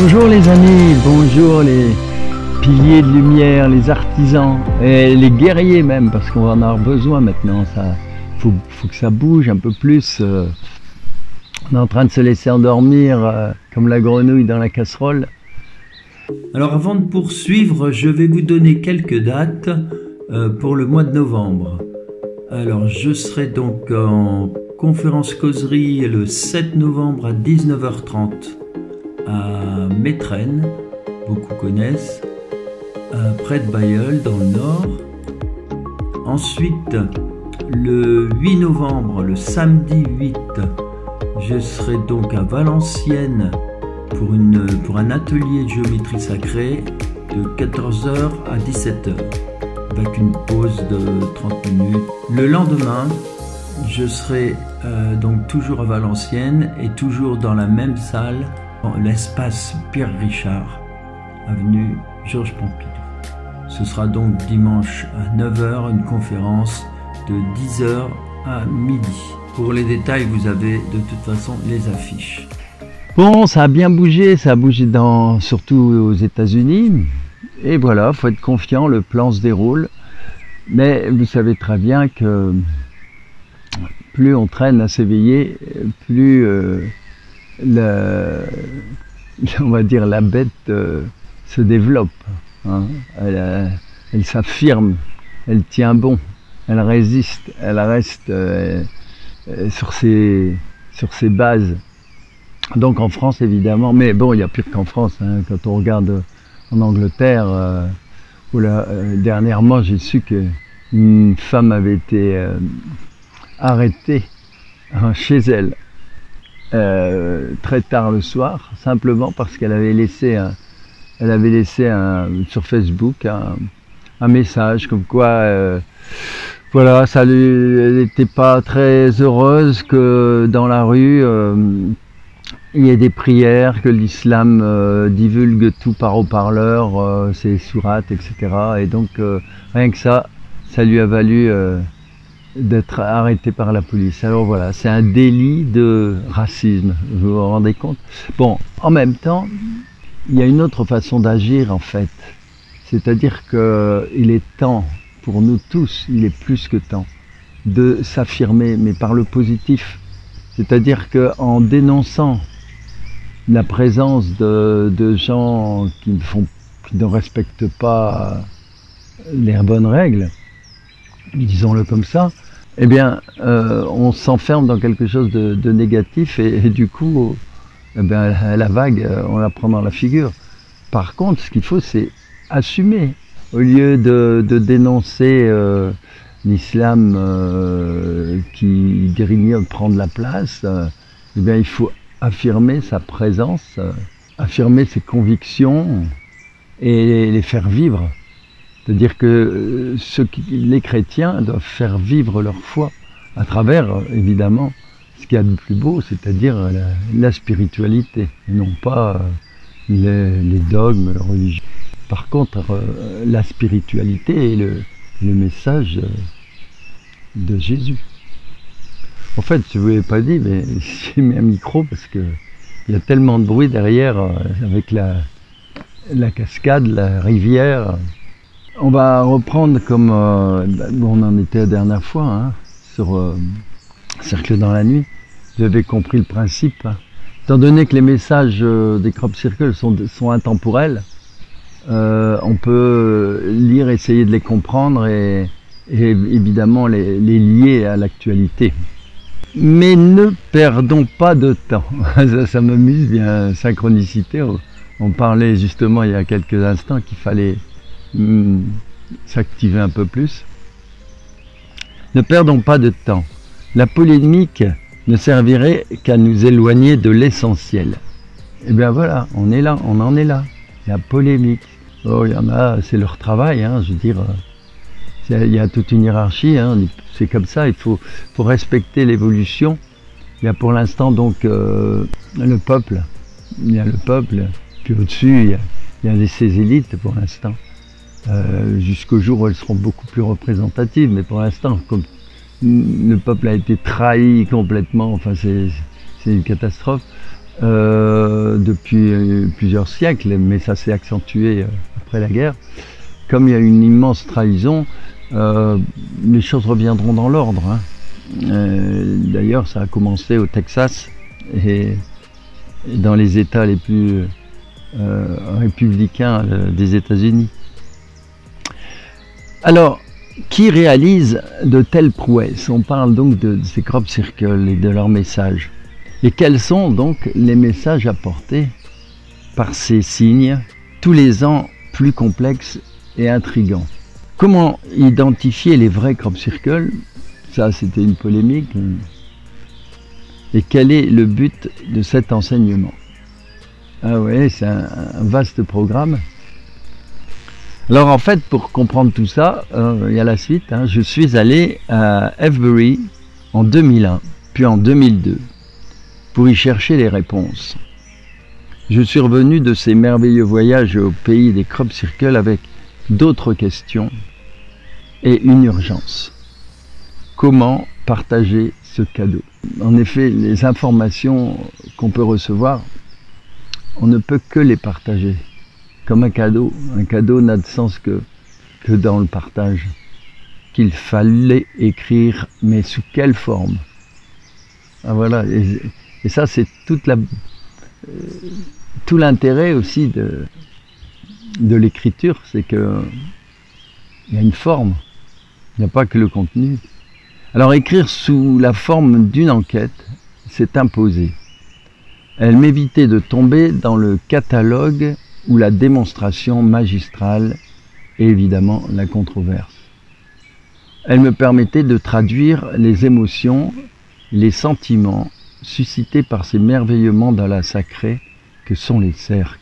Bonjour les amis, bonjour les piliers de lumière, les artisans et les guerriers même, parce qu'on va en avoir besoin maintenant. Ça, faut que ça bouge un peu plus. On est en train de se laisser endormir comme la grenouille dans la casserole. Alors avant de poursuivre, je vais vous donner quelques dates pour le mois de novembre. Alors je serai donc en conférence causerie le 7 novembre à 19h30 à Métrenne, beaucoup connaissent, près de Bailleul dans le nord. Ensuite, le 8 novembre, le samedi 8, je serai donc à Valenciennes pour un atelier de géométrie sacrée de 14h à 17h, avec une pause de 30 minutes. Le lendemain, je serai donc toujours à Valenciennes et toujours dans la même salle, l'espace Pierre Richard, avenue Georges Pompidou. Ce sera donc dimanche à 9h, une conférence de 10h à midi. Pour les détails, vous avez de toute façon les affiches. Bon, ça a bien bougé, ça a bougé surtout aux États-Unis. Et voilà, faut être confiant, le plan se déroule. Mais vous savez très bien que plus on traîne à s'éveiller, plus on va dire la bête se développe. Hein. Elle s'affirme, elle tient bon, elle résiste, elle reste sur ses bases. Donc en France évidemment, mais bon, il y a pire qu'en France, hein. Quand on regarde en Angleterre, dernièrement j'ai su qu'une femme avait été arrêtée chez elle très tard le soir, simplement parce qu'elle avait laissé sur Facebook un message comme quoi voilà, elle n'était pas très heureuse que dans la rue il y ait des prières, que l'islam divulgue tout par haut-parleur, ses sourates, etc. Et donc rien que ça lui a valu d'être arrêté par la police. Alors voilà, c'est un délit de racisme, vous vous rendez compte? Bon, en même temps, il y a une autre façon d'agir en fait. C'est-à-dire qu'il est temps, pour nous tous, il est plus que temps, de s'affirmer, mais par le positif. C'est-à-dire qu'en dénonçant la présence de gens qui ne respectent pas les bonnes règles, disons-le comme ça, eh bien, on s'enferme dans quelque chose de négatif et du coup, eh bien, la vague, on la prend dans la figure. Par contre, ce qu'il faut, c'est assumer. Au lieu de dénoncer l'islam qui grignote, prendre la place, eh bien, il faut affirmer sa présence, affirmer ses convictions et les faire vivre. C'est-à-dire que les chrétiens doivent faire vivre leur foi à travers, évidemment, ce qu'il y a de plus beau, c'est-à-dire la spiritualité, et non pas les dogmes religieux. Par contre, la spiritualité est le message de Jésus. En fait, je ne vous l'ai pas dit, mais j'ai mis un micro parce qu'il y a tellement de bruit derrière avec la cascade, la rivière. On va reprendre comme on en était la dernière fois, hein, sur Cercle dans la nuit. Vous avez compris le principe. Hein. Étant donné que les messages des crop circles sont intemporels, on peut lire, essayer de les comprendre et évidemment les lier à l'actualité. Mais ne perdons pas de temps. Ça m'amuse bien, synchronicité. On parlait justement il y a quelques instants qu'il fallait s'activer un peu plus. Ne perdons pas de temps. La polémique ne servirait qu'à nous éloigner de l'essentiel. Et bien voilà, on est là, on en est là. La polémique. Oh, il y en a, c'est leur travail, hein, je veux dire. Il y a toute une hiérarchie, hein, c'est comme ça, il faut respecter l'évolution. Il y a pour l'instant donc le peuple, puis au-dessus il y a ces élites pour l'instant. Jusqu'au jour où elles seront beaucoup plus représentatives, mais pour l'instant, comme le peuple a été trahi complètement, enfin c'est une catastrophe, depuis plusieurs siècles, mais ça s'est accentué après la guerre. Comme il y a une immense trahison, les choses reviendront dans l'ordre, hein. D'ailleurs, ça a commencé au Texas et dans les États les plus républicains des États-Unis. Alors, qui réalise de telles prouesses? On parle donc de ces crop circles et de leurs messages. Et quels sont donc les messages apportés par ces signes, tous les ans plus complexes et intrigants? Comment identifier les vrais crop circles? Ça, c'était une polémique. Et quel est le but de cet enseignement? Ah ouais, c'est un vaste programme. Alors en fait, pour comprendre tout ça, il y a la suite, hein. Je suis allé à Avebury en 2001, puis en 2002, pour y chercher les réponses. Je suis revenu de ces merveilleux voyages au pays des crop circles avec d'autres questions et une urgence. Comment partager ce cadeau? En effet, les informations qu'on peut recevoir, on ne peut que les partager. Comme un cadeau. Un cadeau n'a de sens que dans le partage. Qu'il fallait écrire, mais sous quelle forme? Ah, voilà. Et ça, c'est tout l'intérêt aussi de l'écriture, c'est que il y a une forme. Il n'y a pas que le contenu. Alors écrire sous la forme d'une enquête, c'est imposé. Elle m'évitait de tomber dans le catalogue ou la démonstration magistrale et évidemment la controverse. Elle me permettait de traduire les émotions, les sentiments suscités par ces merveilleux mandalas sacrés que sont les cercles.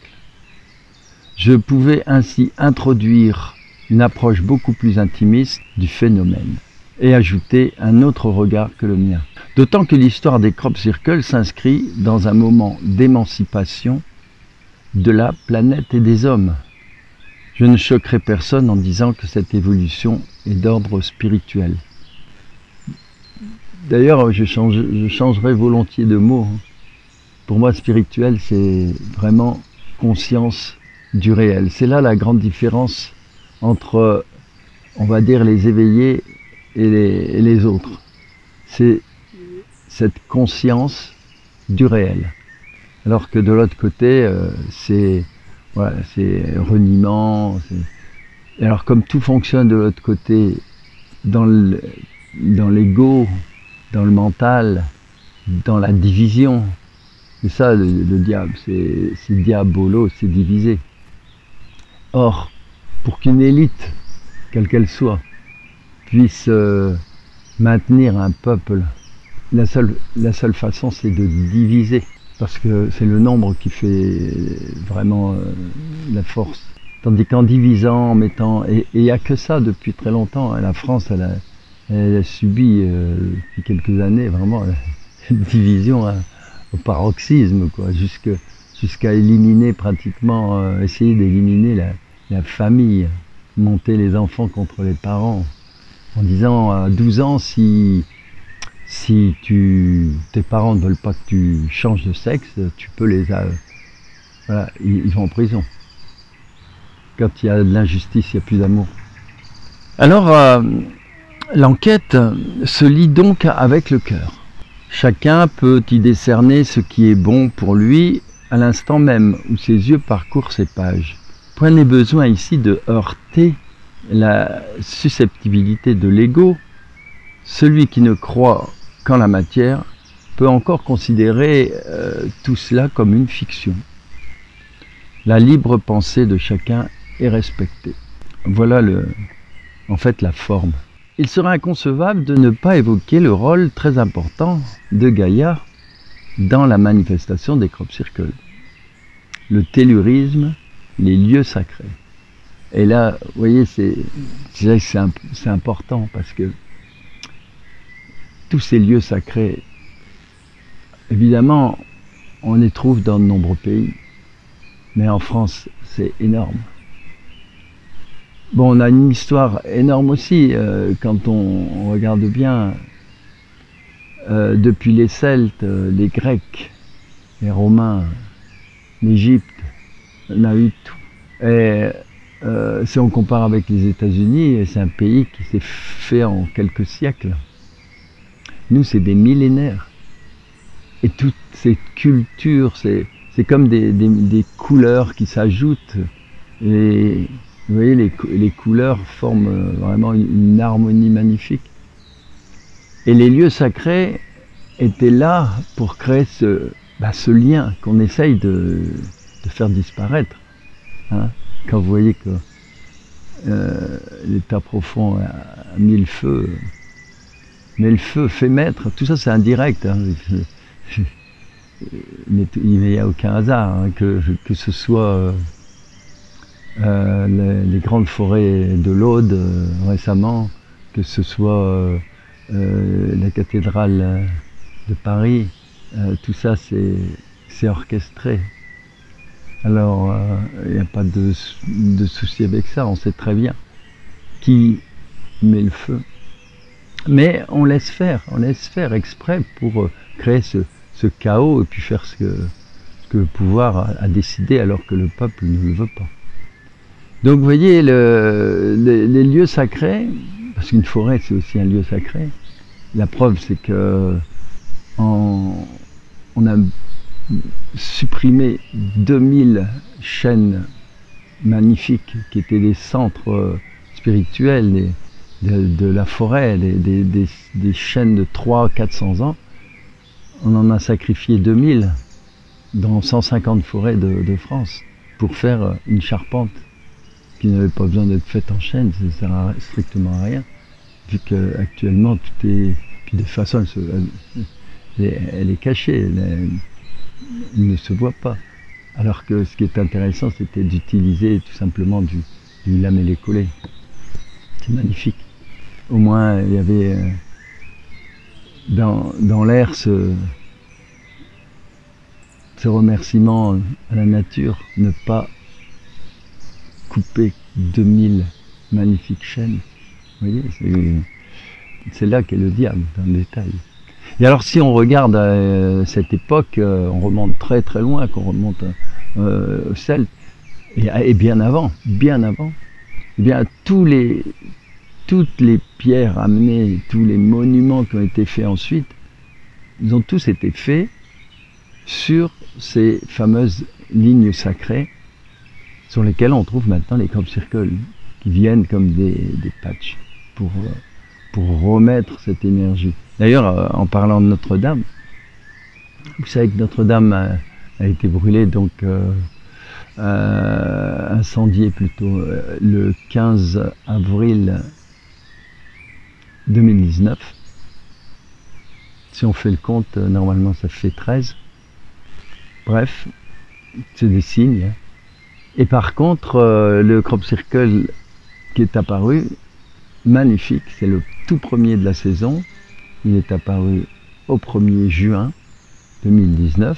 Je pouvais ainsi introduire une approche beaucoup plus intimiste du phénomène et ajouter un autre regard que le mien. D'autant que l'histoire des crop circles s'inscrit dans un moment d'émancipation de la planète et des hommes. Je ne choquerai personne en disant que cette évolution est d'ordre spirituel. D'ailleurs, je changerai volontiers de mot. Pour moi, spirituel, c'est vraiment conscience du réel. C'est là la grande différence entre, on va dire, les éveillés et les autres. C'est cette conscience du réel. Alors que de l'autre côté, c'est reniement. Et alors comme tout fonctionne de l'autre côté, dans l'ego, dans le mental, dans la division, c'est ça le diable, c'est diabolo, c'est diviser. Or, pour qu'une élite, quelle qu'elle soit, puisse maintenir un peuple, la seule façon, c'est de diviser. Parce que c'est le nombre qui fait vraiment la force. Tandis qu'en divisant, en mettant... Et il n'y a que ça depuis très longtemps. La France, elle a subi depuis quelques années vraiment une division au paroxysme, quoi, jusqu'à éliminer pratiquement, essayer d'éliminer la famille, monter les enfants contre les parents, en disant à 12 ans, si tes parents ne veulent pas que tu changes de sexe, tu peux voilà, ils vont en prison. Quand il y a de l'injustice, il n'y a plus d'amour. Alors, l'enquête se lie donc avec le cœur. Chacun peut y décerner ce qui est bon pour lui à l'instant même où ses yeux parcourent ces pages. Point n'est besoin ici de heurter la susceptibilité de l'ego. Celui qui ne croit qu'en la matière peut encore considérer tout cela comme une fiction. La libre pensée de chacun est respectée. Voilà en fait la forme. Il serait inconcevable de ne pas évoquer le rôle très important de Gaïa dans la manifestation des crop circles. Le tellurisme, les lieux sacrés. Et là, vous voyez, c'est important parce que tous ces lieux sacrés, évidemment, on les trouve dans de nombreux pays, mais en France, c'est énorme. Bon, on a une histoire énorme aussi, quand on regarde bien, depuis les Celtes, les Grecs, les Romains, l'Égypte, on a eu tout. Et si on compare avec les États-Unis, c'est un pays qui s'est fait en quelques siècles. Nous, c'est des millénaires. Et toute cette culture, c'est comme des couleurs qui s'ajoutent. Et vous voyez, les couleurs forment vraiment une harmonie magnifique. Et les lieux sacrés étaient là pour créer ce lien qu'on essaye de faire disparaître. Hein. Quand vous voyez que l'état profond a mis le feu, mais le feu fait maître, tout ça c'est indirect. Hein. Mais il n'y a aucun hasard, hein, que ce soit les grandes forêts de l'Aude récemment, que ce soit la cathédrale de Paris, tout ça c'est orchestré. Alors il n'y a pas de souci avec ça, on sait très bien qui met le feu. Mais on laisse faire exprès pour créer ce chaos et puis faire ce que le pouvoir a décidé alors que le peuple ne le veut pas. Donc vous voyez, les lieux sacrés, parce qu'une forêt c'est aussi un lieu sacré, la preuve c'est que on a supprimé 2000 chaînes magnifiques qui étaient des centres spirituels de la forêt, des chaînes de 300-400 ans. On en a sacrifié 2000 dans 150 forêts de France pour faire une charpente qui n'avait pas besoin d'être faite en chaîne, ça ne sert strictement à rien, vu qu'actuellement tout est... Puis de toute façon, elle est cachée, elle ne se voit pas. Alors que ce qui est intéressant, c'était d'utiliser tout simplement du lamellé-collé. C'est magnifique. Au moins, il y avait dans l'air ce remerciement à la nature, ne pas couper 2000 magnifiques chaînes. Vous voyez, c'est là qu'est le diable, dans le détail. Et alors si on regarde cette époque, on remonte très très loin, qu'on remonte aux Celtes, et bien avant, eh bien toutes les pierres amenées, tous les monuments qui ont été faits ensuite, ils ont tous été faits sur ces fameuses lignes sacrées sur lesquelles on trouve maintenant les crop circles qui viennent comme des patchs pour remettre cette énergie. D'ailleurs, en parlant de Notre-Dame, vous savez que Notre-Dame a été brûlée, donc incendiée plutôt, le 15 avril 2019. Si on fait le compte, normalement ça fait 13. Bref, c'est des signes. Hein. Et par contre, le crop circle qui est apparu, magnifique, c'est le tout premier de la saison. Il est apparu au 1er juin 2019.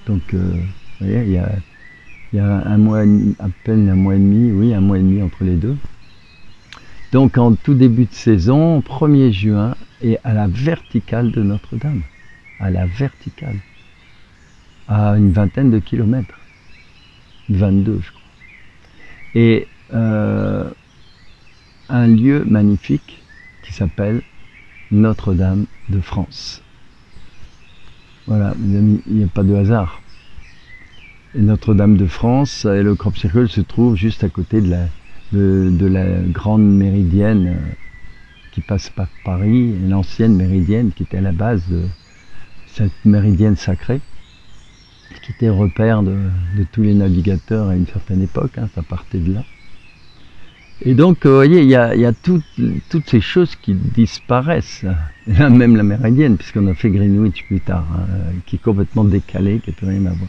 Donc, vous voyez, il y a un mois, à peine un mois et demi, oui, un mois et demi entre les deux. Donc, en tout début de saison, 1er juin, et à la verticale de Notre-Dame. À la verticale. À une vingtaine de kilomètres. 22, je crois. Et un lieu magnifique qui s'appelle Notre-Dame de France. Voilà, mes amis, il n'y a pas de hasard. Et Notre-Dame de France et le crop circle se trouve juste à côté de la grande méridienne qui passe par Paris, l'ancienne méridienne qui était à la base de cette méridienne sacrée, qui était repère de tous les navigateurs à une certaine époque, hein, ça partait de là. Et donc, vous voyez, il y a toutes ces choses qui disparaissent. Et là, même la méridienne, puisqu'on a fait Greenwich plus tard, hein, qui est complètement décalée, qui n'a plus rien à voir.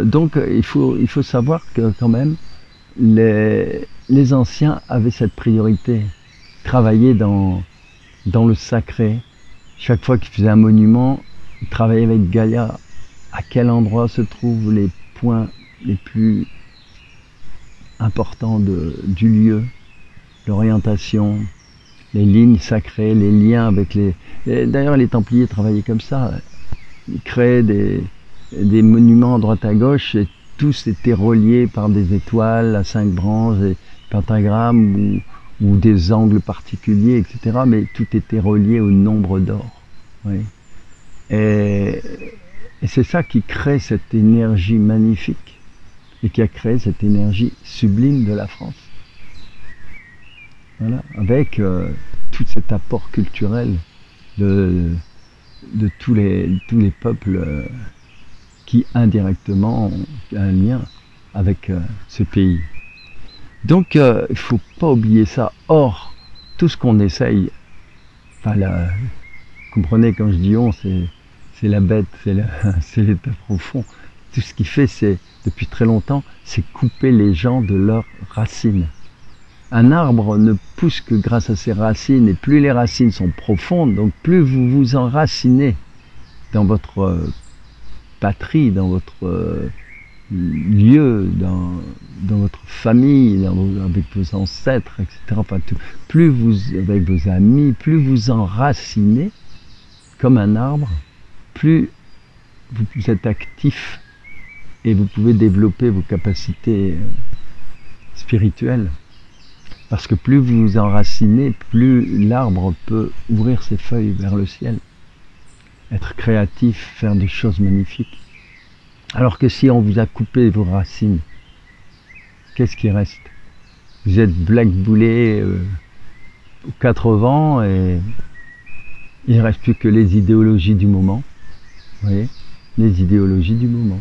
Donc, il faut savoir que quand même, les anciens avaient cette priorité, travailler dans le sacré. Chaque fois qu'ils faisaient un monument, ils travaillaient avec Gaïa. À quel endroit se trouvent les points les plus importants du lieu, l'orientation, les lignes sacrées, les liens avec les... D'ailleurs, les Templiers travaillaient comme ça. créaient des monuments à droite à gauche et tous étaient reliés par des étoiles à 5 branches, des pentagrammes ou des angles particuliers, etc. Mais tout était relié au nombre d'or. Oui. Et c'est ça qui crée cette énergie magnifique et qui a créé cette énergie sublime de la France. Voilà, avec tout cet apport culturel de tous les peuples qui indirectement ont un lien avec ce pays. Donc il ne faut pas oublier ça. Or, tout ce qu'on essaye, enfin, comprenez quand je dis on, c'est la bête, c'est l'état profond. Tout ce qu'il fait, c'est depuis très longtemps, c'est couper les gens de leurs racines. Un arbre ne pousse que grâce à ses racines, et plus les racines sont profondes, donc plus vous vous enracinez dans votre patrie, dans votre lieu, dans votre famille, avec vos ancêtres, etc. Enfin, plus avec vos amis, plus vous enracinez comme un arbre, plus vous êtes actif et vous pouvez développer vos capacités spirituelles. Parce que plus vous vous enracinez, plus l'arbre peut ouvrir ses feuilles vers le ciel, être créatif, faire des choses magnifiques. Alors que si on vous a coupé vos racines, qu'est-ce qui reste? Vous êtes blackboulé aux 4 vents et il ne reste plus que les idéologies du moment. Vous voyez, les idéologies du moment.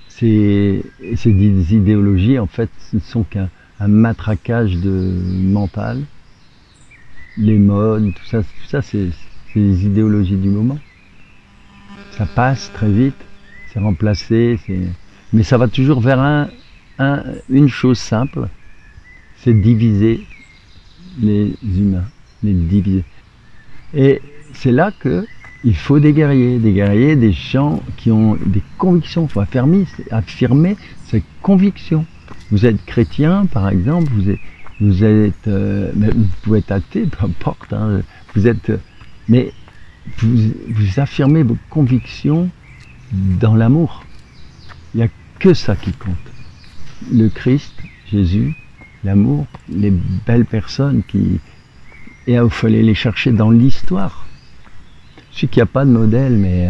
Ces idéologies, en fait, ce ne sont qu'un matraquage mental. Les modes, tout ça c'est les idéologies du moment. Ça passe très vite, c'est remplacé, mais ça va toujours vers une chose simple, c'est diviser les humains, les diviser. Et c'est là qu'il faut des guerriers, des gens qui ont des convictions. Il faut affirmer ces convictions. Vous êtes chrétien, par exemple, vous pouvez être athée, peu importe, hein, mais vous affirmez vos convictions dans l'amour. Il n'y a que ça qui compte. Le Christ, Jésus, l'amour, les belles personnes et il faut aller les chercher dans l'histoire. Je sais qu'il n'y a pas de modèle, mais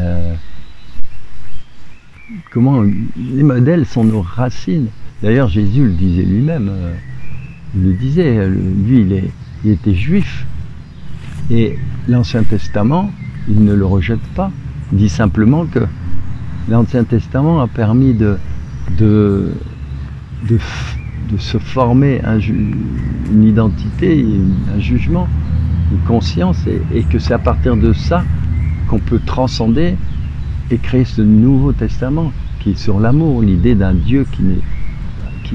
les modèles sont nos racines. D'ailleurs, Jésus le disait lui-même. Lui, il était juif. Et l'Ancien Testament, il ne le rejette pas. Il dit simplement que l'Ancien Testament a permis de se former une identité, un jugement, une conscience, et que c'est à partir de ça qu'on peut transcender et créer ce Nouveau Testament qui est sur l'amour, l'idée d'un Dieu qui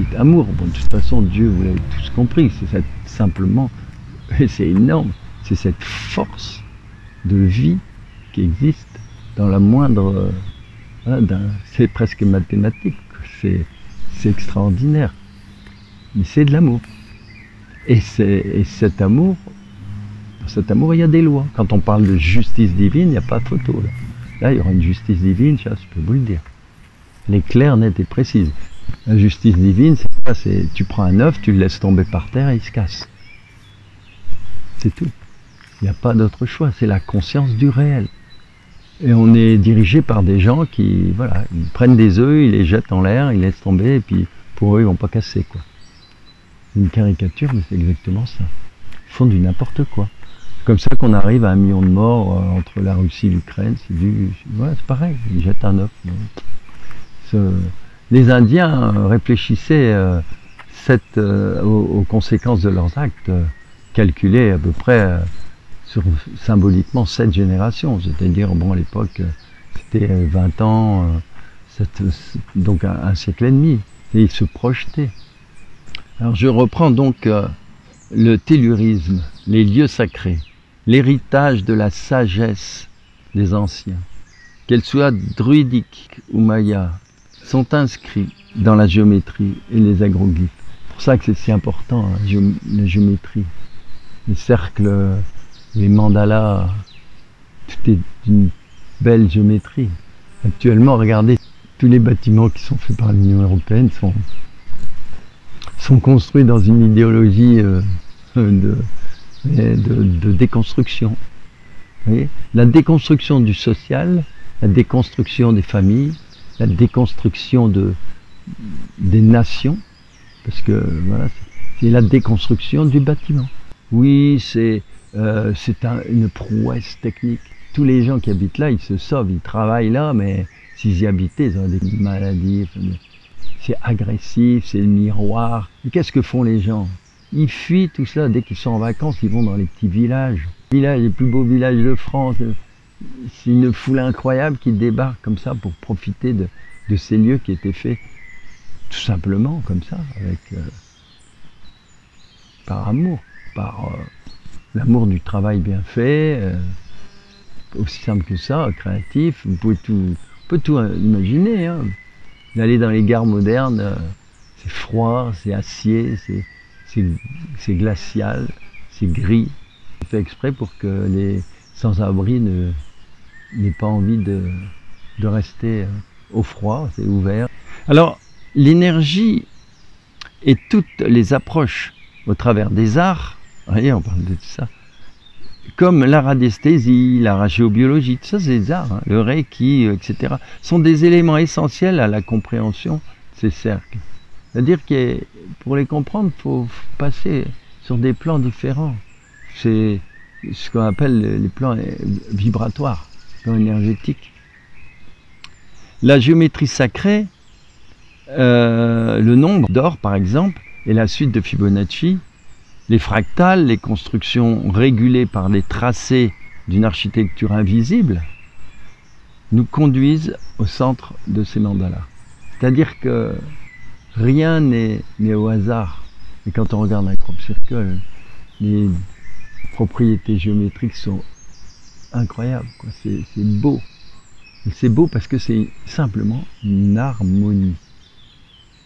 est amour. Bon, de toute façon, Dieu, vous l'avez tous compris, c'est simplement, et c'est énorme, c'est cette force de vie qui existe dans la moindre... c'est presque mathématique, c'est extraordinaire. Mais c'est de l'amour. Et cet amour, il y a des lois. Quand on parle de justice divine, il n'y a pas de photo. Là, il y aura une justice divine, ça, je peux vous le dire. Elle est claire, nette et précise. La justice divine, c'est quoi? C'est tu prends un œuf, tu le laisses tomber par terre et il se casse. C'est tout. Il n'y a pas d'autre choix. C'est la conscience du réel. Et on est dirigé par des gens qui, voilà, ils prennent des œufs, ils les jettent en l'air, ils laissent tomber, et puis pour eux, ils vont pas casser, quoi. C'est une caricature, mais c'est exactement ça. Ils font du n'importe quoi. C'est comme ça qu'on arrive à 1 million de morts entre la Russie et l'Ukraine. C'est pareil, ils jettent un œuf. Les Indiens réfléchissaient aux conséquences de leurs actes, calculés à peu près sur symboliquement 7 générations. C'est-à-dire, bon, à l'époque, c'était 20 ans, donc un siècle et demi. Et ils se projetaient. Alors je reprends donc le tellurisme, les lieux sacrés, l'héritage de la sagesse des anciens, qu'elle soit druidique ou maya, sont inscrits dans la géométrie et les agroglyphes. C'est pour ça que c'est si important, hein, la géométrie. Les cercles, les mandalas, tout est d'une belle géométrie. Actuellement, regardez, tous les bâtiments qui sont faits par l'Union européenne sont construits dans une idéologie de déconstruction. Vous voyez, la déconstruction du social, la déconstruction des familles, la déconstruction des nations, parce que voilà, c'est la déconstruction du bâtiment. Oui, c'est une prouesse technique. Tous les gens qui habitent là, ils se sauvent, ils travaillent là, mais s'ils y habitaient, ils auraient des maladies. C'est agressif, c'est le miroir. Et qu'est-ce que font les gens? Ils fuient tout ça. Dès qu'ils sont en vacances, ils vont dans les petits villages. Les plus beaux villages de France. C'est une foule incroyable qui débarque comme ça pour profiter de ces lieux qui étaient faits tout simplement comme ça, par amour, par l'amour du travail bien fait, aussi simple que ça, créatif. On peut tout imaginer. Hein. D'aller dans les gares modernes, c'est froid, c'est acier, c'est glacial, c'est gris. C'est fait exprès pour que les sans-abri n'aient pas envie de rester au froid, c'est ouvert. Alors, l'énergie et toutes les approches au travers des arts, voyez, on parle de tout ça, comme la radiesthésie, la ragiobiologie, tout ça c'est des arts, hein, le reiki, etc., sont des éléments essentiels à la compréhension de ces cercles. C'est-à-dire que pour les comprendre, il faut passer sur des plans différents. C'est ce qu'on appelle les plans vibratoires, les plans énergétiques. La géométrie sacrée, le nombre d'or par exemple, et la suite de Fibonacci, les fractales, les constructions régulées par les tracés d'une architecture invisible, nous conduisent au centre de ces mandalas. C'est-à-dire que rien n'est au hasard. Et quand on regarde un crop circle, les propriétés géométriques sont incroyables. C'est beau. C'est beau parce que c'est simplement une harmonie.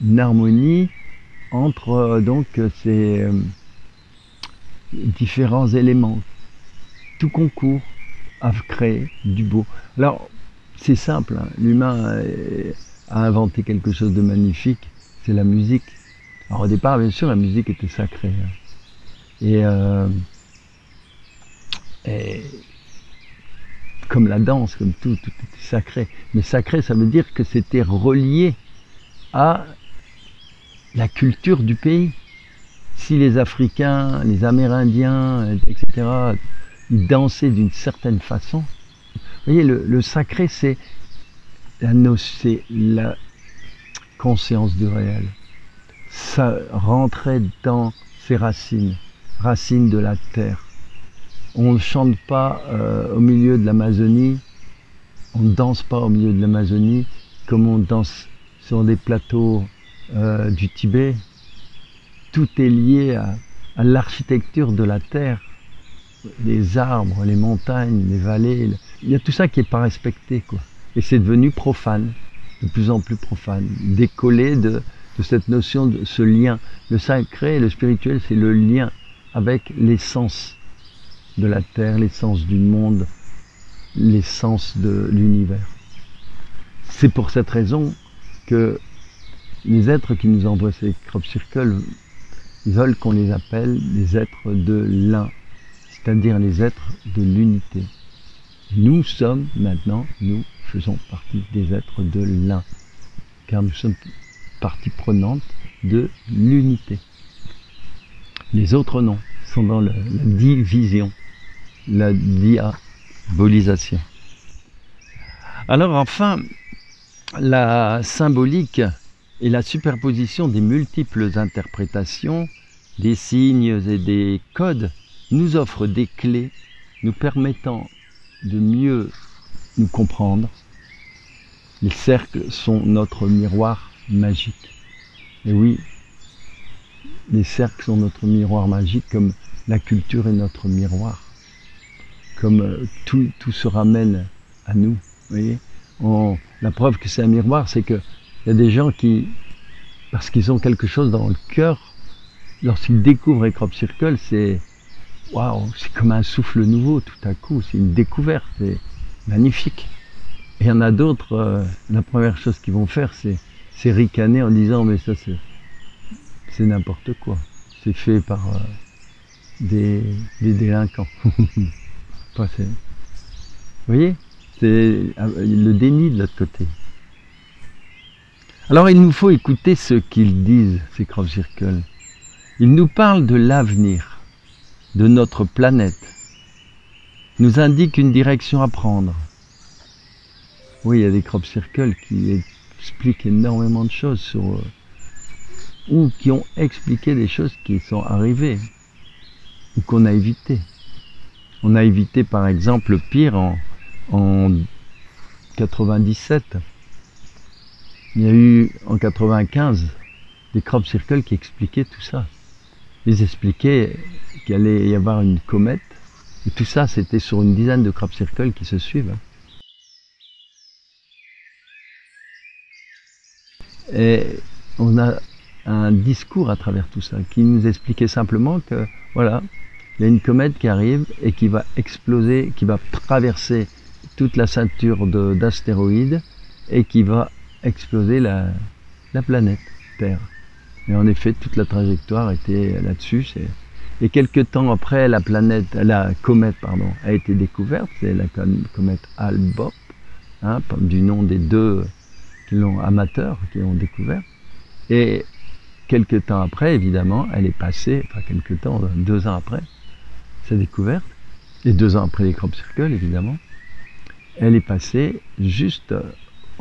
Une harmonie entre donc ces différents éléments. Tout concourt à créer du beau. Alors, c'est simple, hein. L'humain a inventé quelque chose de magnifique, c'est la musique. Alors au départ, bien sûr, la musique était sacrée. Hein. Et comme la danse, comme tout était sacré. Mais sacré, ça veut dire que c'était relié à la culture du pays. Si les Africains, les Amérindiens, etc., ils dansaient d'une certaine façon, vous voyez, le sacré, c'est la conscience du réel. Ça rentrait dans ses racines, racines de la terre. On ne chante pas au milieu de l'Amazonie, on ne danse pas au milieu de l'Amazonie comme on danse sur des plateaux du Tibet. Tout est lié à l'architecture de la terre, les arbres, les montagnes, les vallées. Il y a tout ça qui n'est pas respecté, quoi. Et c'est devenu profane, de plus en plus profane, décollé de cette notion de ce lien. Le sacré et le spirituel, c'est le lien avec l'essence de la terre, l'essence du monde, l'essence de l'univers. C'est pour cette raison que les êtres qui nous envoient ces crop circles, ils veulent qu'on les appelle les êtres de l'un, c'est-à-dire les êtres de l'unité. Nous sommes maintenant, nous faisons partie des êtres de l'un, car nous sommes partie prenante de l'unité. Les autres non, sont dans la division, la diabolisation. Alors enfin, la symbolique et la superposition des multiples interprétations, des signes et des codes nous offrent des clés nous permettant de mieux nous comprendre. Les cercles sont notre miroir magique. Et oui, les cercles sont notre miroir magique, comme la culture est notre miroir. Comme tout se ramène à nous. Vous voyez, la preuve que c'est un miroir, c'est qu'il y a des gens qui, parce qu'ils ont quelque chose dans le cœur, lorsqu'ils découvrent les crop circles, c'est waouh, c'est comme un souffle nouveau tout à coup, c'est une découverte, c'est magnifique. Et il y en a d'autres, la première chose qu'ils vont faire, c'est ricaner en disant mais ça c'est n'importe quoi. C'est fait par des délinquants. Enfin, vous voyez, c'est le déni de l'autre côté. Alors il nous faut écouter ce qu'ils disent, ces crop circles. Ils nous parlent de l'avenir, de notre planète, nous indiquent une direction à prendre. Oui, il y a des crop circles qui expliquent énormément de choses sur ou qui ont expliqué des choses qui sont arrivées ou qu'on a évitées. On a évité par exemple le pire en 97. Il y a eu en 95 des crop circles qui expliquaient tout ça. Ils expliquaient qu'il allait y avoir une comète et tout ça c'était sur une dizaine de crop circles qui se suivent. Et on a un discours à travers tout ça qui nous expliquait simplement que voilà, il y a une comète qui arrive et qui va exploser, qui va traverser toute la ceinture d'astéroïdes et qui va exploser la planète Terre. Et en effet, toute la trajectoire était là-dessus. Et quelques temps après, la comète a été découverte, c'est la comète Hale-Bopp, hein, du nom des deux amateurs qui l'ont découvert. Et quelques temps après, évidemment, elle est passée, enfin quelques temps, 2 ans après sa découverte, et 2 ans après les crop circles, évidemment, elle est passée juste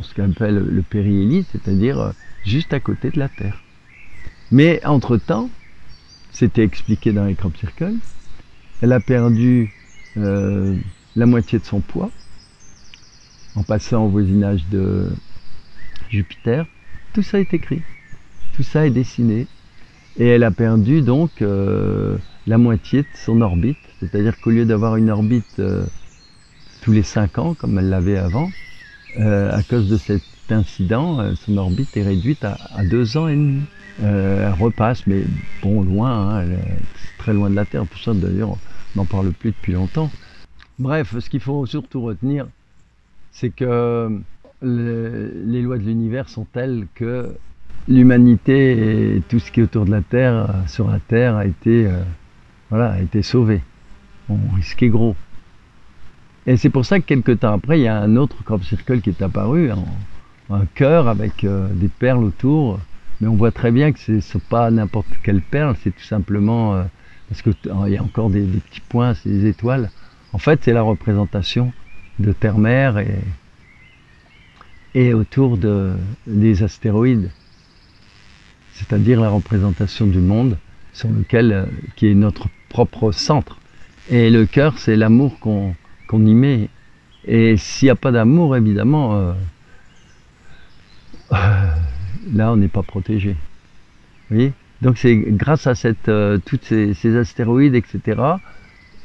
ce qu'on appelle le périhélie, c'est-à-dire juste à côté de la Terre. Mais entre-temps, c'était expliqué dans les crop circles, elle a perdu la moitié de son poids en passant au voisinage de Jupiter. Tout ça est écrit, tout ça est dessiné. Et elle a perdu donc la moitié de son orbite, c'est-à-dire qu'au lieu d'avoir une orbite tous les 5 ans, comme elle l'avait avant, à cause de cet incident, son orbite est réduite à 2 ans et demi. Elle repasse, mais bon, loin, hein, elle est très loin de la Terre, pour ça d'ailleurs on n'en parle plus depuis longtemps. Bref, ce qu'il faut surtout retenir, c'est que les lois de l'univers sont telles que l'humanité et tout ce qui est autour de la Terre, sur la Terre, a été sauvé. On risquait gros. Et c'est pour ça que quelques temps après, il y a un autre crop circle qui est apparu, un cœur avec des perles autour. Mais on voit très bien que c'est pas n'importe quelle perle, c'est tout simplement parce que il y a encore des petits points, c'est des étoiles. En fait, c'est la représentation de Terre-Mère et autour des astéroïdes. C'est-à-dire la représentation du monde sur lequel qui est notre propre centre. Et le cœur, c'est l'amour qu'on y met. Et s'il n'y a pas d'amour, évidemment, là, on n'est pas protégé. Vous voyez? Donc c'est grâce à toutes ces astéroïdes, etc.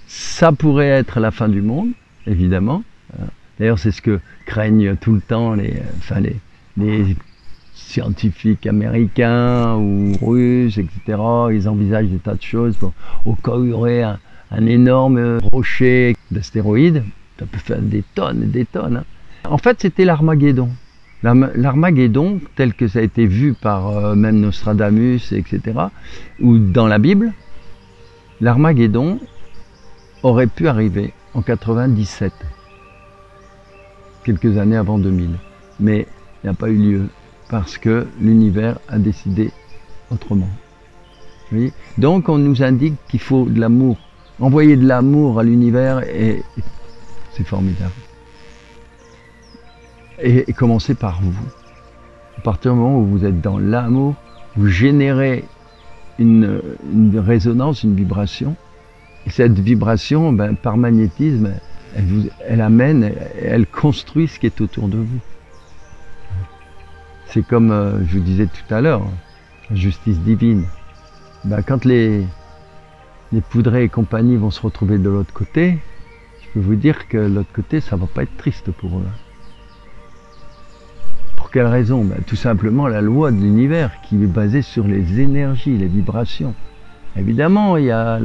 Ça pourrait être la fin du monde, évidemment. D'ailleurs, c'est ce que craignent tout le temps les scientifiques américains ou russes, etc. Ils envisagent des tas de choses au cas où il y aurait un énorme rocher d'astéroïdes. Ça peut faire des tonnes et des tonnes. Hein. En fait, c'était l'Armageddon. L'Armageddon, tel que ça a été vu par même Nostradamus, etc., ou dans la Bible, l'Armageddon aurait pu arriver en 97, quelques années avant 2000. Mais il n'a pas eu lieu, parce que l'univers a décidé autrement. Vous voyez ? Donc on nous indique qu'il faut de l'amour. Envoyer de l'amour à l'univers, et c'est formidable. Et commencez par vous. À partir du moment où vous êtes dans l'amour, vous générez une résonance, une vibration. Et cette vibration, par magnétisme, elle amène, elle construit ce qui est autour de vous. C'est comme je vous disais tout à l'heure, la justice divine. Quand les poudrés et compagnie vont se retrouver de l'autre côté, je peux vous dire que de l'autre côté, ça ne va pas être triste pour eux. Pour quelle raison? Tout simplement la loi de l'univers qui est basée sur les énergies, les vibrations. Évidemment, il y a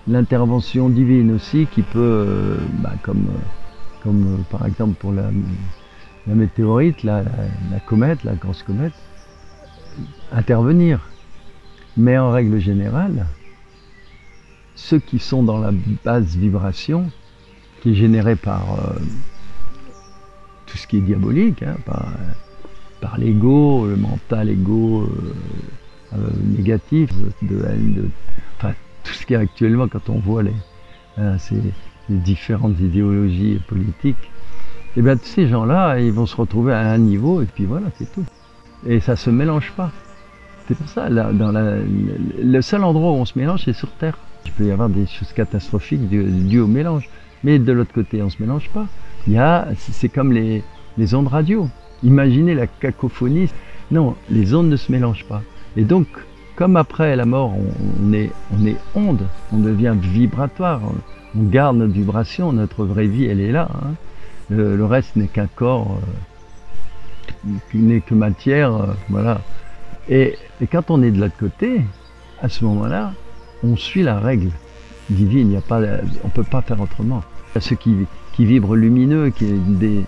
l'intervention divine aussi qui peut, comme par exemple pour la météorite, la comète, la grosse comète, intervenir. Mais en règle générale, ceux qui sont dans la basse vibration, qui est générée par tout ce qui est diabolique, hein, par l'ego, le mental ego négatif, de haine, enfin tout ce qui est actuellement, quand on voit ces différentes idéologies politiques, et bien ces gens-là, ils vont se retrouver à un niveau, et puis voilà, c'est tout. Et ça se mélange pas. C'est pour ça, le seul endroit où on se mélange, c'est sur Terre. Il peut y avoir des choses catastrophiques dues au mélange. Mais de l'autre côté, on ne se mélange pas. C'est comme les ondes radio. Imaginez la cacophonie. Non, les ondes ne se mélangent pas. Et donc, comme après la mort, on est onde, on devient vibratoire, on garde notre vibration, notre vraie vie, elle est là. Hein. Le reste n'est qu'un corps, n'est que matière, voilà. Et quand on est de l'autre côté, à ce moment-là, on suit la règle divine, on ne peut pas faire autrement. Il y a ceux qui vibrent lumineux, puis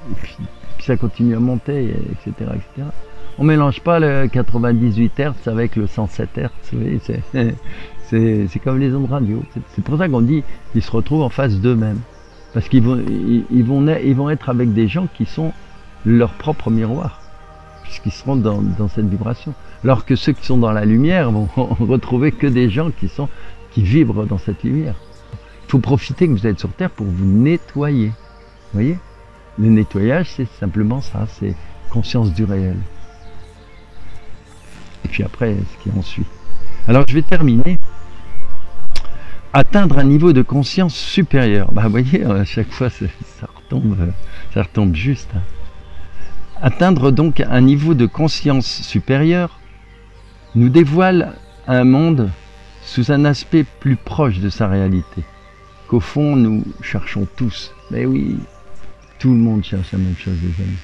ça continue à monter, etc. etc. On ne mélange pas le 98 Hz avec le 107 Hz, vous voyez, c'est comme les ondes radio. C'est pour ça qu'on dit qu'ils se retrouvent en face d'eux-mêmes. Parce qu'ils vont être avec des gens qui sont leur propre miroir, puisqu'ils seront dans cette vibration. Alors que ceux qui sont dans la lumière vont retrouver que des gens qui vibrent dans cette lumière. Il faut profiter que vous êtes sur Terre pour vous nettoyer. Vous voyez? Le nettoyage, c'est simplement ça, c'est conscience du réel. Et puis après, ce qui en suit. Alors je vais terminer. Atteindre un niveau de conscience supérieur. Bah, vous voyez, à chaque fois, ça retombe juste. Hein. Atteindre donc un niveau de conscience supérieur nous dévoile un monde sous un aspect plus proche de sa réalité, qu'au fond nous cherchons tous. Mais oui, tout le monde cherche la même chose, les amis.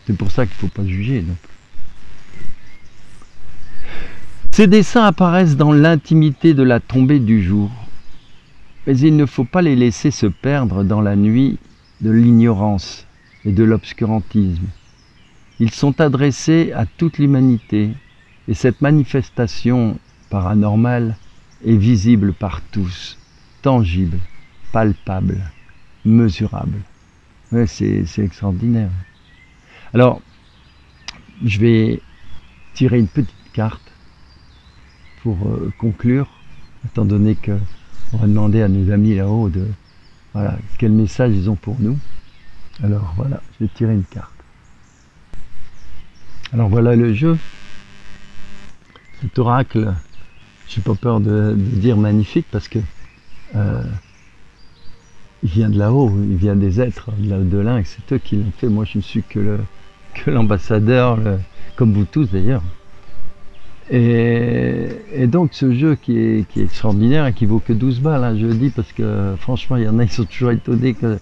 C'est pour ça qu'il ne faut pas juger. Donc. Ces dessins apparaissent dans l'intimité de la tombée du jour, mais il ne faut pas les laisser se perdre dans la nuit de l'ignorance et de l'obscurantisme. Ils sont adressés à toute l'humanité, et cette manifestation paranormale est visible par tous, tangible, palpable, mesurable. Ouais, c'est extraordinaire. Alors, je vais tirer une petite carte pour conclure, étant donné qu'on va demander à nos amis là-haut voilà, quel message ils ont pour nous. Alors voilà, je vais tirer une carte. Alors voilà le jeu. Cet oracle, j'ai pas peur de dire magnifique parce que il vient de là-haut, il vient des êtres de l'un et c'est eux qui l'ont fait. Moi je ne suis que l'ambassadeur, comme vous tous d'ailleurs. Et donc ce jeu qui est extraordinaire et qui vaut que 12 balles, hein, je le dis parce que franchement il y en a qui sont toujours étonnés que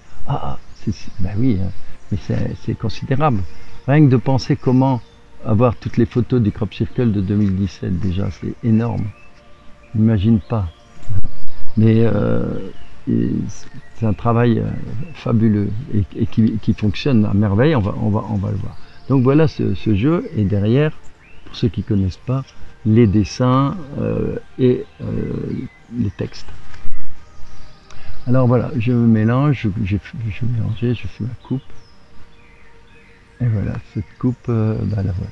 ben oui, hein, mais c'est considérable. Rien que de penser comment avoir toutes les photos du Crop Circle de 2017 déjà, c'est énorme. N'imagine pas. Mais c'est un travail fabuleux et qui fonctionne à merveille, on va le voir. Donc voilà ce jeu et derrière, pour ceux qui ne connaissent pas, les dessins et les textes. Alors voilà, je mélange, je mélanger, je fais ma coupe. Et voilà, cette coupe, bah la voilà.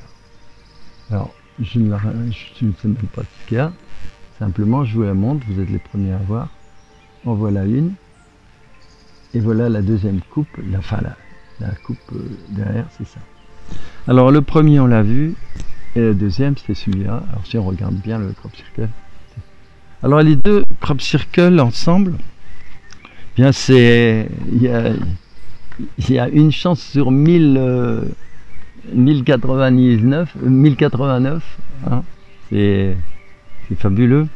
Alors, je ne sais même pas ce qu'il y a. Simplement, je vous la montre, vous êtes les premiers à voir. En voilà une. Et voilà la deuxième coupe, la coupe derrière, c'est ça. Alors, le premier, on l'a vu. Et le deuxième, c'est celui-là. Alors, si on regarde bien le Crop Circle. Alors, les deux Crop Circle ensemble, bien, il y a une chance sur 1089, hein, c'est fabuleux,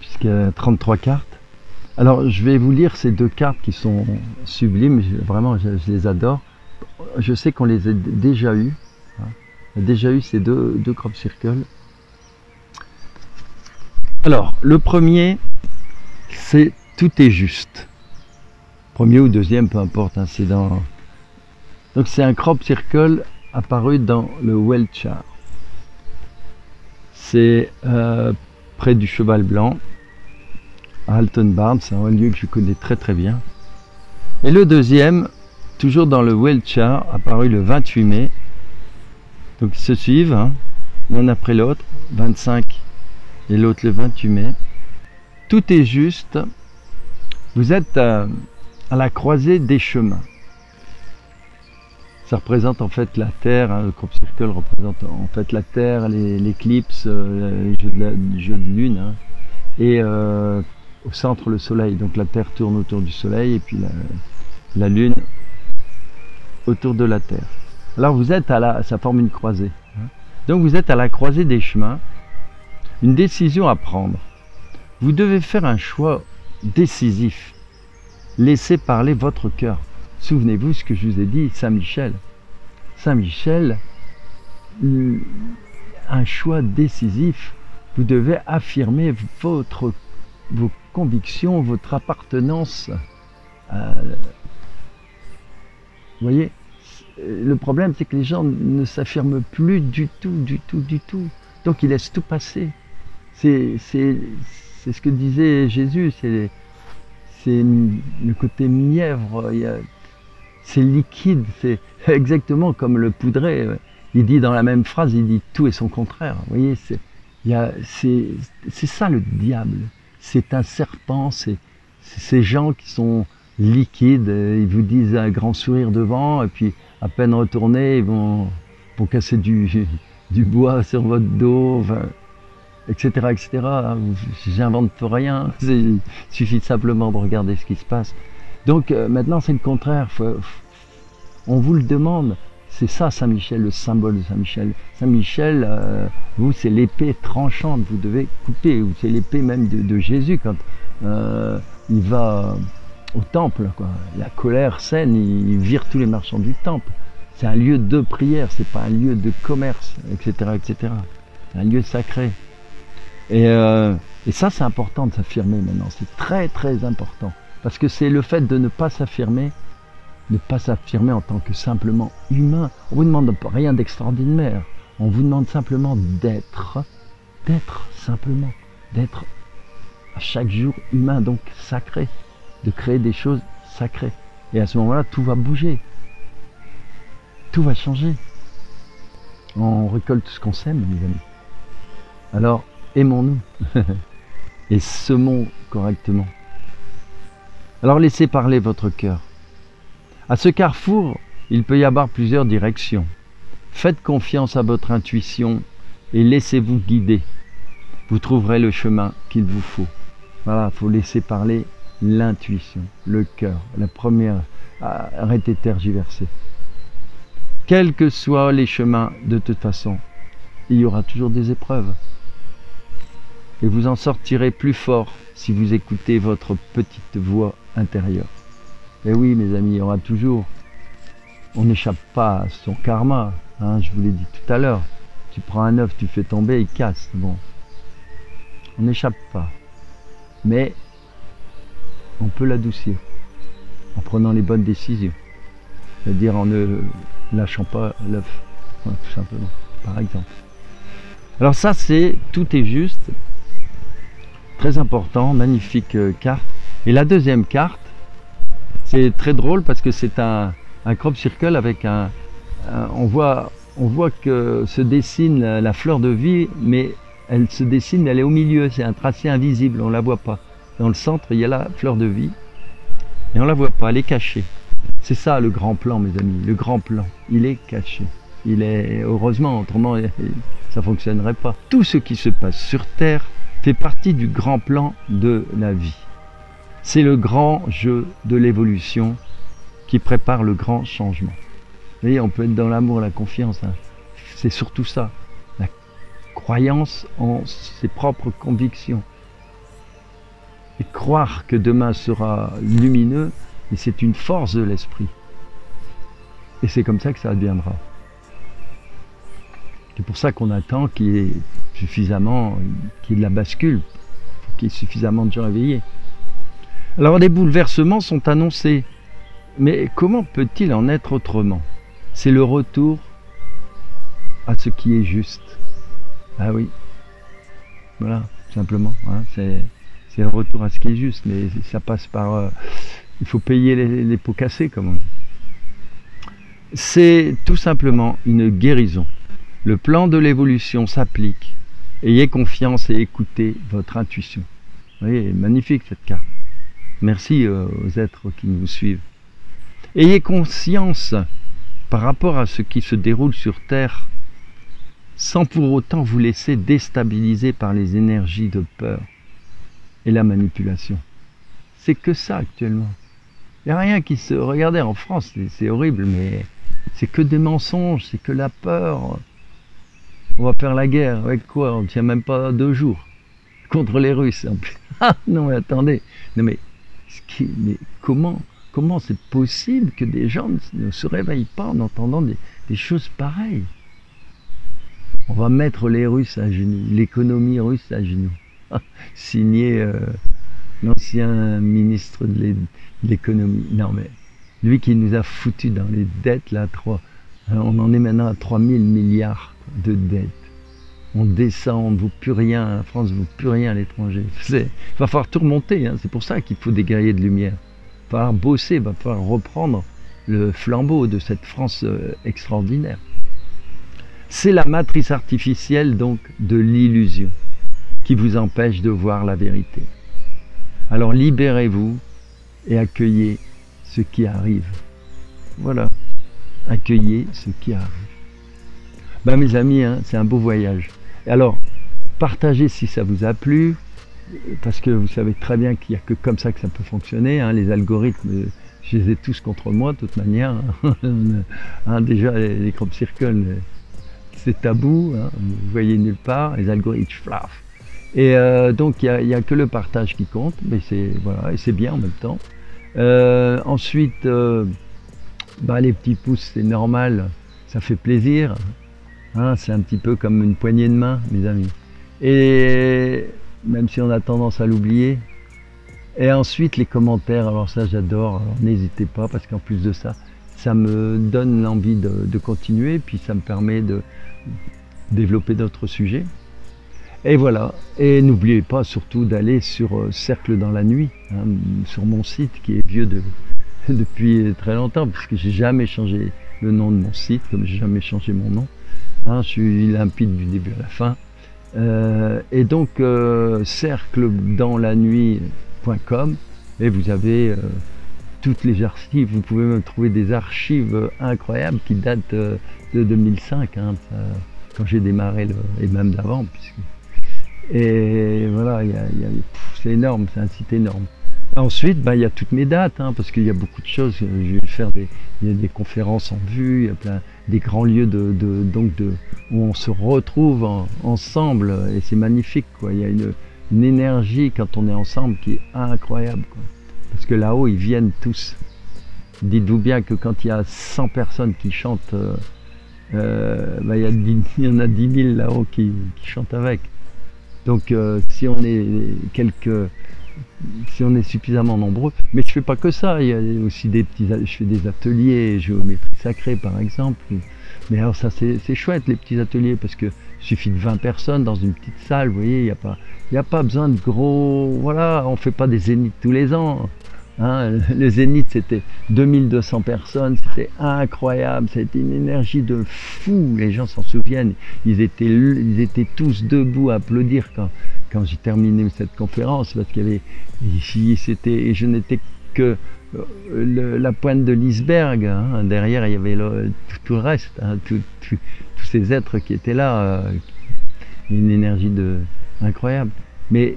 puisqu'il y a 33 cartes. Alors je vais vous lire ces deux cartes qui sont sublimes, vraiment je les adore. Je sais qu'on les a déjà eues, hein. On a déjà eu ces deux Crop Circle. Alors le premier, c'est tout est juste. Premier ou deuxième, peu importe, hein, c'est dans Donc c'est un crop circle apparu dans le Wiltshire. C'est près du Cheval Blanc, à Alton Barnes, c'est un lieu que je connais très très bien. Et le deuxième, toujours dans le Wiltshire, apparu le 28 mai. Donc ils se suivent, hein, l'un après l'autre, 25 et l'autre le 28 mai. Tout est juste, vous êtes à la croisée des chemins. Ça représente en fait la Terre, hein, le crop circle représente en fait la Terre, l'éclipse, les jeux de lune, hein, et au centre le Soleil. Donc la Terre tourne autour du Soleil et puis la Lune autour de la Terre. Alors vous êtes ça forme une croisée. Hein. Donc vous êtes à la croisée des chemins, une décision à prendre. Vous devez faire un choix décisif. Laissez parler votre cœur. Souvenez-vous ce que je vous ai dit, Saint-Michel. Saint-Michel, un choix décisif. Vous devez affirmer vos convictions, votre appartenance. Vous voyez, le problème, c'est que les gens ne s'affirment plus du tout. Donc ils laissent tout passer. C'est ce que disait Jésus, c'est le côté mièvre. C'est liquide, c'est exactement comme le poudré. Il dit dans la même phrase, il dit tout et son contraire. Vous voyez, c'est ça le diable. C'est un serpent, c'est ces gens qui sont liquides. Ils vous disent un grand sourire devant, et puis à peine retournés, ils vont casser du bois sur votre dos, enfin, etc., etc. J'invente rien. Il suffit simplement de regarder ce qui se passe. Donc maintenant c'est le contraire, on vous le demande, c'est ça Saint-Michel, le symbole de Saint-Michel. Saint-Michel, vous c'est l'épée tranchante, vous devez couper, ou c'est l'épée même de Jésus quand il va au temple, quoi. La colère saine, il vire tous les marchands du temple. C'est un lieu de prière, c'est pas un lieu de commerce, etc., etc. C'est un lieu sacré. Et ça c'est important de s'affirmer maintenant, c'est très très important. Parce que c'est le fait de ne pas s'affirmer en tant que simplement humain. On vous demande rien d'extraordinaire. On vous demande simplement d'être à chaque jour humain, donc sacré, de créer des choses sacrées. Et à ce moment-là, tout va bouger, tout va changer. On récolte ce qu'on sème, mes amis. Alors, aimons-nous et semons correctement. Alors laissez parler votre cœur. À ce carrefour, il peut y avoir plusieurs directions. Faites confiance à votre intuition et laissez-vous guider. Vous trouverez le chemin qu'il vous faut. Voilà, il faut laisser parler l'intuition, le cœur, la première. Arrêtez de tergiverser. Quels que soient les chemins, de toute façon, il y aura toujours des épreuves. Et vous en sortirez plus fort si vous écoutez votre petite voix intérieure. Et oui, mes amis, il y aura toujours. On n'échappe pas à son karma. Hein, je vous l'ai dit tout à l'heure. Tu prends un œuf, tu fais tomber, il casse. Bon, on n'échappe pas. Mais on peut l'adoucir en prenant les bonnes décisions. C'est-à-dire en ne lâchant pas l'œuf, hein, tout simplement, par exemple. Alors ça, tout est juste. Très important, magnifique carte. Et la deuxième carte, c'est très drôle parce que c'est un crop circle avec on voit que se dessine la fleur de vie, mais elle se dessine, elle est au milieu, c'est un tracé invisible, on ne la voit pas. Dans le centre, il y a la fleur de vie, et on ne la voit pas, elle est cachée. C'est ça le grand plan, mes amis, le grand plan, il est caché. Il est, heureusement, autrement ça ne fonctionnerait pas. Tout ce qui se passe sur Terre fait partie du grand plan de la vie. C'est le grand jeu de l'évolution qui prépare le grand changement. Vous voyez, on peut être dans l'amour, la confiance. Hein. C'est surtout ça. La croyance en ses propres convictions. Et croire que demain sera lumineux, et c'est une force de l'esprit. Et c'est comme ça que ça adviendra. C'est pour ça qu'on attend qu'il y ait suffisamment, qu'il y ait de la bascule, qu'il y ait suffisamment de gens éveillés. Alors les bouleversements sont annoncés, mais comment peut-il en être autrement? C'est le retour à ce qui est juste. Ah oui, voilà, simplement. Hein, c'est le retour à ce qui est juste, mais ça passe par... il faut payer les pots cassés, comme on dit. C'est tout simplement une guérison. Le plan de l'évolution s'applique. Ayez confiance et écoutez votre intuition. Vous voyez, magnifique cette carte. Merci aux êtres qui nous suivent. Ayez conscience par rapport à ce qui se déroule sur Terre, sans pour autant vous laisser déstabiliser par les énergies de peur et la manipulation. C'est que ça actuellement. Il n'y a rien qui se... Regardez, en France, c'est horrible, mais c'est que des mensonges, c'est que la peur. On va faire la guerre, avec quoi? On ne tient même pas 2 jours. Contre les Russes. Ah non, mais attendez. Non, mais comment c'est possible que des gens ne se réveillent pas en entendant des choses pareilles? On va mettre les Russes à genoux, l'économie russe à genoux. Signé l'ancien ministre de l'économie. Non mais, lui qui nous a foutu dans les dettes, là, on en est maintenant à 3000 milliards de dettes. On descend, on ne vaut plus rien, la France ne vaut plus rien à l'étranger. Il va falloir tout remonter, hein. C'est pour ça qu'il faut des guerriers de lumière. Il va falloir bosser, il va falloir reprendre le flambeau de cette France extraordinaire. C'est la matrice artificielle donc de l'illusion qui vous empêche de voir la vérité. Alors libérez-vous et accueillez ce qui arrive. Voilà, accueillez ce qui arrive. Ben mes amis, hein, c'est un beau voyage. Alors, partagez si ça vous a plu, parce que vous savez très bien qu'il n'y a que comme ça que ça peut fonctionner. Hein, les algorithmes, je les ai tous contre moi de toute manière. Hein, déjà, les crop circles, c'est tabou, hein, vous ne voyez nulle part, les algorithmes, flaf. Et donc, il n'y a que le partage qui compte, mais voilà, et c'est bien en même temps. Ensuite, les petits pouces, c'est normal, ça fait plaisir. Hein, c'est un petit peu comme une poignée de main, mes amis. Et même si on a tendance à l'oublier. Et ensuite, les commentaires, alors ça j'adore, n'hésitez pas, parce qu'en plus de ça, ça me donne l'envie de continuer, puis ça me permet de développer d'autres sujets. Et voilà, et n'oubliez pas surtout d'aller sur Cercle dans la nuit, hein, sur mon site qui est vieux depuis très longtemps, puisque j'ai jamais changé le nom de mon site, comme j'ai jamais changé mon nom. Hein, je suis limpide du début à la fin. Et donc, cercledanslannuit.com, et vous avez toutes les archives. Vous pouvez même trouver des archives incroyables qui datent de 2005, hein, quand j'ai démarré, et même d'avant. Et voilà, c'est énorme, c'est un site énorme. Ensuite, il y a toutes mes dates, hein, parce qu'il y a beaucoup de choses. Je vais faire il y a des conférences en vue, il y a plein des grands lieux où on se retrouve ensemble, et c'est magnifique, quoi. Il y a une énergie quand on est ensemble qui est incroyable, quoi. Parce que là-haut, ils viennent tous. Dites-vous bien que quand il y a 100 personnes qui chantent, il y en a 10 000 là-haut qui chantent avec. Donc si on est suffisamment nombreux, mais je fais pas que ça, il y a aussi je fais des ateliers géométrie sacrée par exemple, mais alors ça c'est chouette les petits ateliers, parce que suffit de 20 personnes dans une petite salle, vous voyez, il n'y a pas besoin de gros, voilà, on fait pas des zéniths tous les ans, hein. Le zénith c'était 2200 personnes, c'était incroyable, c'était une énergie de fou, les gens s'en souviennent, ils étaient tous debout à applaudir quand j'ai terminé cette conférence, parce qu'il y avait, et je n'étais que la pointe de l'iceberg, hein. Derrière il y avait tout le reste, hein, tous ces êtres qui étaient là, une énergie incroyable. Mais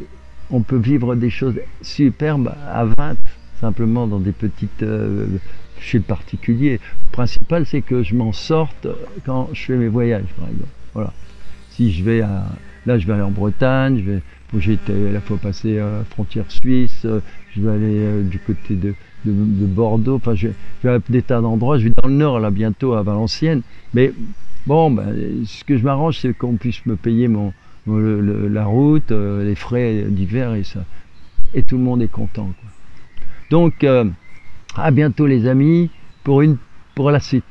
on peut vivre des choses superbes à 20, simplement dans des petites, chez le particulier. Le principal, c'est que je m'en sorte quand je fais mes voyages, par exemple. Voilà. Si je vais là, je vais aller en Bretagne, j'étais la fois passée frontière suisse, je vais aller du côté de Bordeaux, enfin je vais à des tas d'endroits, je vais dans le nord là bientôt à Valenciennes, mais bon, ce que je m'arrange, c'est qu'on puisse me payer la route, les frais divers, et tout le monde est content, quoi. Donc à bientôt les amis pour la suite.